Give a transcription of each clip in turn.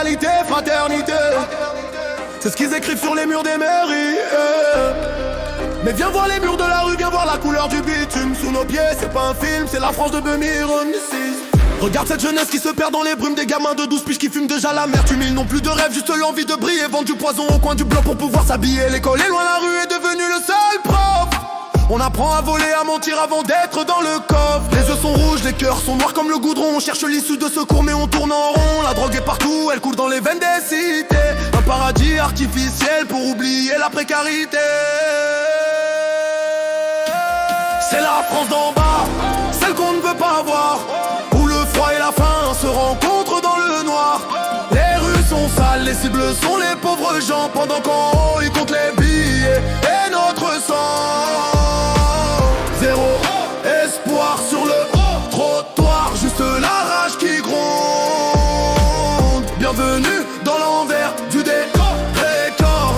égalité, fraternité. C'est ce qu'ils écrivent sur les murs des mairies. Mais viens voir les murs de la rue, viens voir la couleur du bitume sous nos pieds. C'est pas un film, c'est la France de 2006. Regarde cette jeunesse qui se perd dans les brumes, des gamins de 12 piges qui fument déjà l'amertume. Ils n'ont plus de rêve, juste l'envie de briller, vendre du poison au coin du bloc pour pouvoir s'habiller. L'école est loin, la rue est devenue le seul prof. On apprend à voler, à mentir avant d'être dans le coffre. Les yeux sont rouges, les cœurs sont noirs comme le goudron. On cherche l'issue de secours mais on tourne en rond. La drogue est partout, elle coule dans les veines des cités. Un paradis artificiel pour oublier la précarité. C'est la France d'en bas, celle qu'on ne veut pas voir, où le froid et la faim se rencontrent dans le noir. Les rues sont sales, les cibles sont les pauvres gens, pendant qu'en haut ils comptent les billets et notre sang. Zéro espoir sur le trottoir, juste la rage qui gronde. Bienvenue dans l'envers du décor,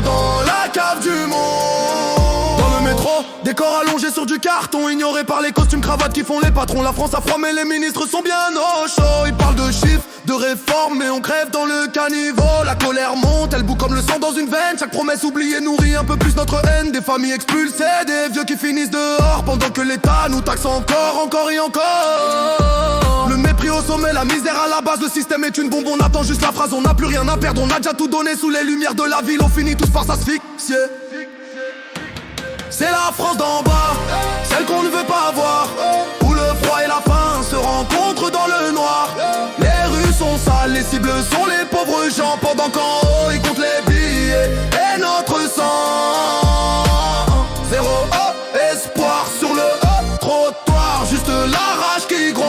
dans la cave du monde. Dans le métro, décor allongé sur du carton, ignoré par les costumes cravates qui font les patrons. La France a froid mais les ministres sont bien au chaud. Ils parlent de chiffres, de réformes, mais on crève dans le caniveau. La colère monte, elle bout comme le sang dans une veine. Chaque promesse oubliée nourrit un peu plus notre haine. Des familles expulsées, des vieux qui finissent dehors, pendant que l'État nous taxe encore et encore. Le mépris au sommet, la misère à la base. Le système est une bombe, on attend juste la phrase. On n'a plus rien à perdre, on a déjà tout donné sous les lumières de la ville. On finit tous par s'asphyxier. C'est la France d'en bas, celle qu'on ne veut pas voir, où le froid et la faim se rencontrent dans le noir. Les rues sont sales, les cibles sont les pauvres gens, pendant qu'en haut ils comptent les billets et notre sang. Zéro espoir sur le trottoir, juste la rage qui gronde.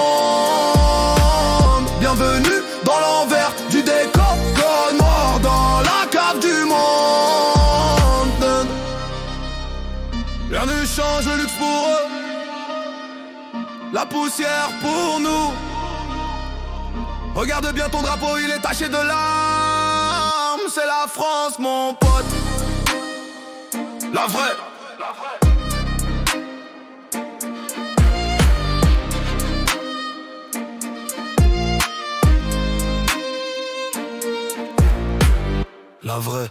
Bienvenue dans l'envers du décor, noir dans la cave du monde. Rien ne change, le luxe pour eux, la poussière pour nous. Regarde bien ton drapeau, il est taché de larmes. C'est la France, mon pote, la vraie. La vraie.